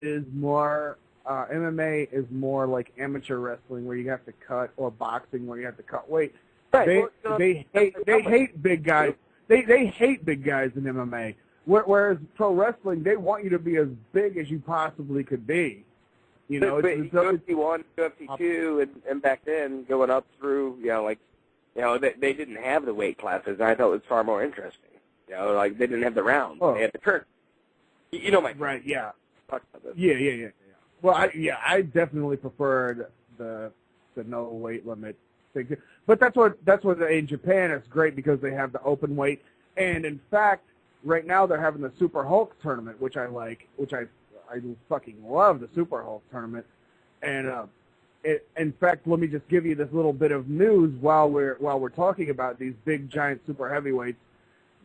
is more MMA is more like amateur wrestling where you have to cut, or boxing where you have to cut weight. Right. They hate big guys. They hate big guys in MMA. Whereas pro wrestling, they want you to be as big as you possibly could be. You know, UFC 1, UFC 2, and back then going up through, they didn't have the weight classes. And I thought it was far more interesting. They didn't have the rounds. Oh. They had the turn. You know my right? Yeah. Talk about this. Yeah. Well, I definitely preferred the no weight limit thing. But that's what in Japan it's great because they have the open weight, and in fact, right now they're having the Super Hulk tournament, which I fucking love the Super Hulk tournament, and in fact, let me just give you this little bit of news while we're talking about these big giant super heavyweights,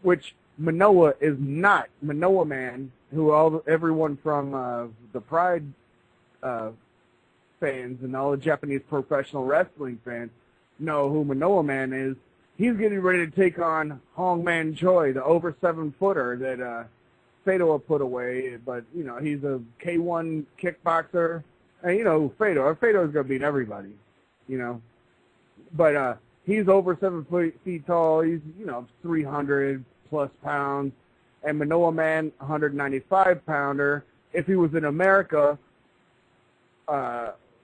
which Manoa is not. Manoa Man, who everyone from the Pride fans and all the Japanese professional wrestling fans know who Manoa Man is. He's getting ready to take on Hongman Choi, the over 7-footer that Fedor put away. But he's a K1 kickboxer, and Fedor's gonna beat everybody, But he's over 7 feet tall. He's 300 plus pounds, and Manoa Man 195-pounder. If he was in America,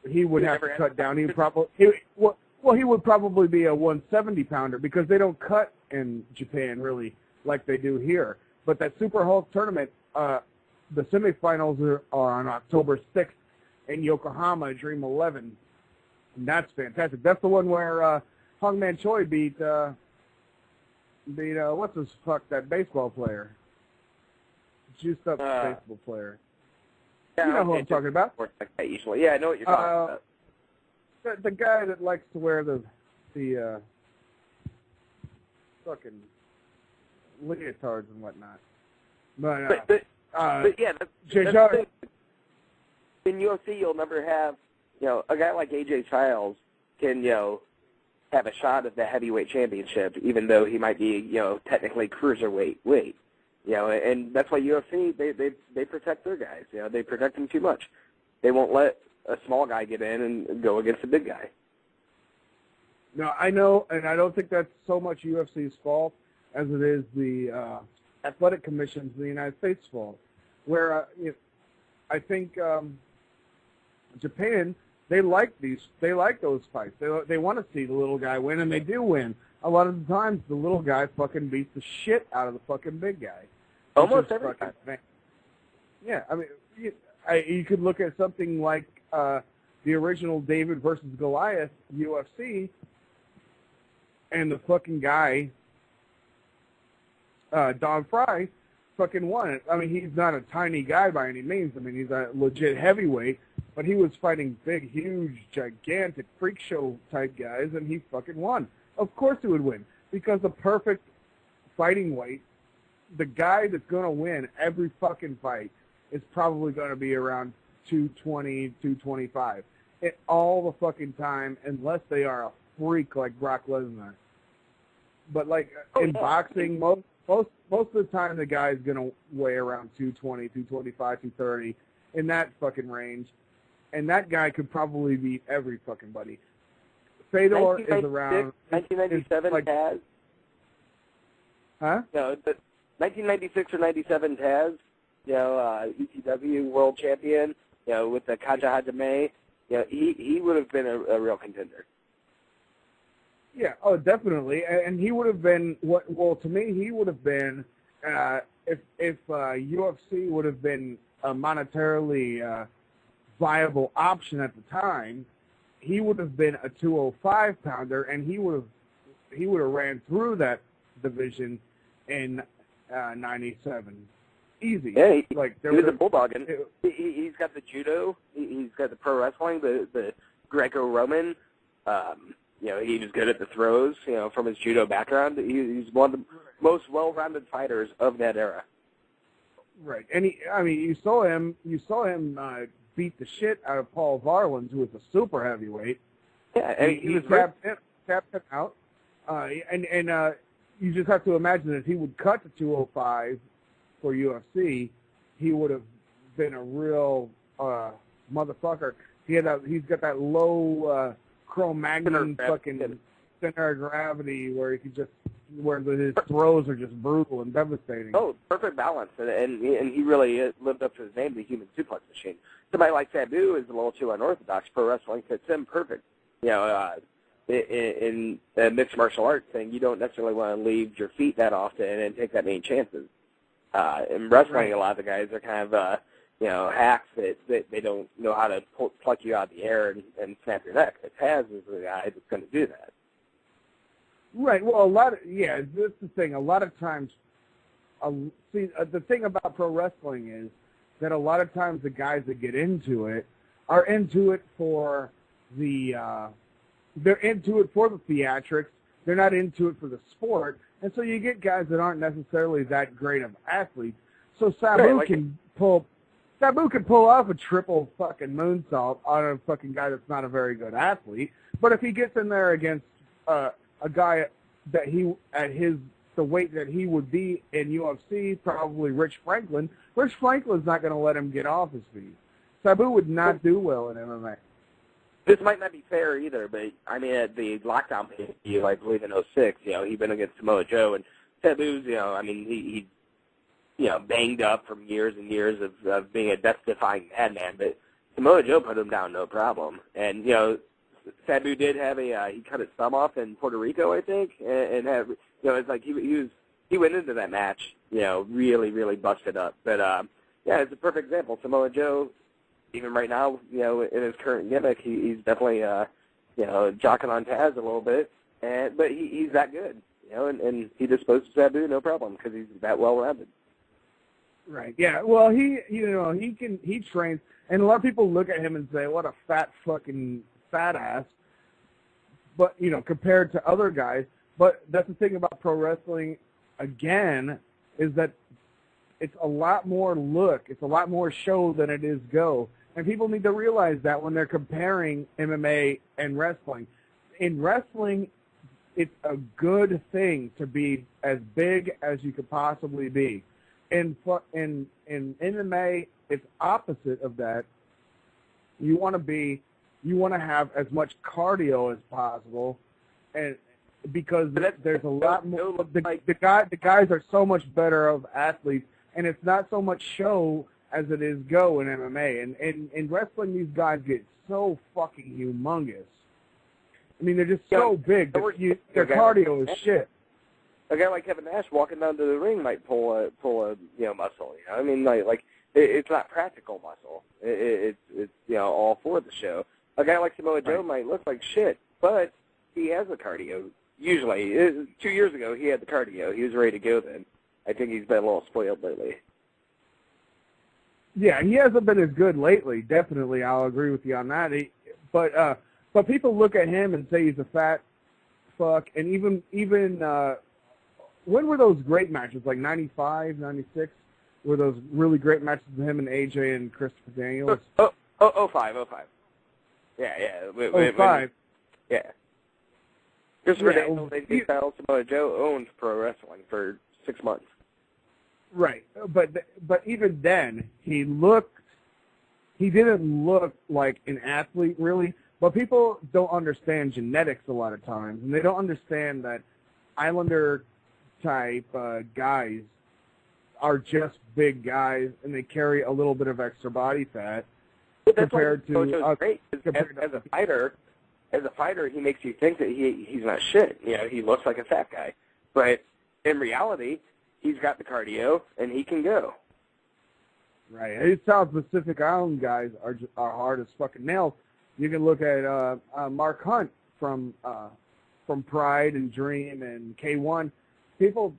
he would have to cut down. He would probably be a 170-pounder because they don't cut in Japan really like they do here. But that Super Hulk tournament, the semifinals are on October 6th in Yokohama, Dream 11. And that's fantastic. That's the one where Hongman Choi beat what's his fuck, that baseball player, juiced up baseball player. Yeah, you know who I'm talking about. Usually, yeah, I know what you're talking about. The guy that likes to wear the fucking leotards and whatnot. But yeah, that's the thing. In UFC, you'll never have, a guy like AJ Styles can, have a shot at the heavyweight championship, even though he might be, technically cruiserweight weight. And that's why UFC, they protect their guys. They protect them too much. They won't let a small guy get in and go against a big guy. No, I know, and I don't think that's so much UFC's fault as it is the athletic commissions in the United States' fault. Where I think Japan, they like those fights. They want to see the little guy win, and they do win. A lot of the times, the little guy fucking beats the shit out of the fucking big guy. Almost every time. Yeah, I mean, you could look at something like the original David versus Goliath UFC, and the fucking guy, Don Fry, fucking won it. I mean, he's not a tiny guy by any means. I mean, he's a legit heavyweight, but he was fighting big, huge, gigantic freak show type guys, and he fucking won. Of course he would win, because the perfect fighting weight, the guy that's going to win every fucking fight is probably going to be around 220, 225. All the fucking time, unless they are a freak like Brock Lesnar. But like in boxing, most of the time the guy's going to weigh around 220, 225, 230, in that fucking range. And that guy could probably beat every fucking buddy. Fedor is around... 1997 like, Taz? Huh? No, the 1996 or 97 Taz, ECW world champion, with the Kaja Hajime, he would have been a real contender. Yeah, oh, definitely. And he would have been, to me, he would have been, if UFC would have been a monetarily viable option at the time, he would have been a 205-pounder, and he would have ran through that division in 97. Easy. Yeah, he was a bulldog, and he's got the judo, he's got the pro wrestling, the Greco-Roman. He was good at the throws, from his judo background. He's one of the most well-rounded fighters of that era. Right, and you saw him beat the shit out of Paul Varlins, who was a super heavyweight. Yeah, and he tapped him out. And you just have to imagine that if he would cut to 205 for UFC, he would have been a real motherfucker. He's got that low Cro-Magnon fucking center of gravity where his throws are just brutal and devastating. Oh, perfect balance, and he really lived up to his name, the human suplex machine. Somebody like Sabu is a little too unorthodox. Pro wrestling fits him perfect. In a mixed martial arts thing, you don't necessarily want to leave your feet that often and take that many chances. In wrestling, a lot of the guys are kind of hacks that they don't know how to pluck you out of the air and snap your neck. Taz is the guy that's going to do that. Right. Well, that's the thing. A lot of times, the thing about pro wrestling is that a lot of times the guys that get into it are into it for they're into it for the theatrics. They're not into it for the sport. And so you get guys that aren't necessarily that great of athletes. So Sabu can pull off a triple fucking moonsault on a fucking guy that's not a very good athlete. But if he gets in there against a guy that the weight that he would be in UFC, probably Rich Franklin's not going to let him get off his feet. Sabu would not do well in MMA. This might not be fair either, but I mean, at the lockdown pay-per-view, I believe in 2006, he went against Samoa Joe, and Sabu's, he banged up from years and years of being a death-defying madman, but Samoa Joe put him down no problem. And, Sabu did have he cut his thumb off in Puerto Rico, I think, and have, it's like he went into that match, really, really busted up. But, it's a perfect example. Samoa Joe, even right now, in his current gimmick, he's definitely, jocking on Taz a little bit, but he's that good, and he disposed of Sabu no problem because he's that well-rounded. Right. Yeah. Well, he trains, and a lot of people look at him and say, "What a fat ass," but compared to other guys. But that's the thing about pro wrestling, again, is that it's a lot more look, it's a lot more show than it is go. And people need to realize that when they're comparing MMA and wrestling. In wrestling, it's a good thing to be as big as you could possibly be. In MMA, it's opposite of that. You want to have as much cardio as possible, and because there's a lot more. The guys are so much better of athletes, and it's not so much show as it is go in MMA. And in wrestling, these guys get so fucking humongous. I mean, they're just so big. Their cardio is shit. A guy like Kevin Nash walking down to the ring might pull a muscle. I mean, like it's not practical muscle. It's all for the show. A guy like Samoa Joe might look like shit, but he has the cardio. Usually, 2 years ago, he had the cardio. He was ready to go then. I think he's been a little spoiled lately. Yeah, he hasn't been as good lately. Definitely, I'll agree with you on that. But people look at him and say he's a fat fuck. And even when were those great matches? Like 95, 96? Were those really great matches with him and AJ and Christopher Daniels? 05. Yeah. 05. Yeah. Christopher Daniels, AJ Styles, Samoa Joe owned pro wrestling for 6 months. Right, but even then, he didn't look like an athlete really. But people don't understand genetics a lot of times, and they don't understand that Islander type guys are just big guys, and they carry a little bit of extra body fat compared to. Great. As a fighter, he makes you think that he's not shit. He looks like a fat guy, but in reality, he's got the cardio and he can go. Right. These South Pacific Island guys are hard as fucking nails. You can look at Mark Hunt from Pride and Dream and K1. People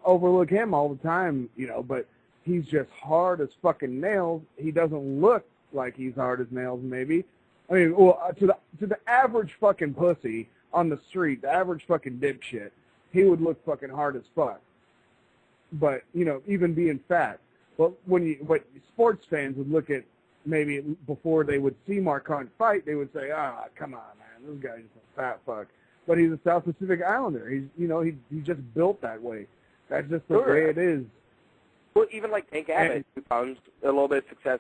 overlook him all the time, but he's just hard as fucking nails. He doesn't look like he's hard as nails, maybe. I mean, well, to the average fucking pussy on the street, the average fucking dipshit, he would look fucking hard as fuck. But, even being fat. But what sports fans would look at, maybe before they would see Mark Hunt fight, they would say, come on, man, this guy's a fat fuck. But he's a South Pacific Islander. He's just built that way. That's just the way it is. Well, even like Tank Abbott, who found a little bit of success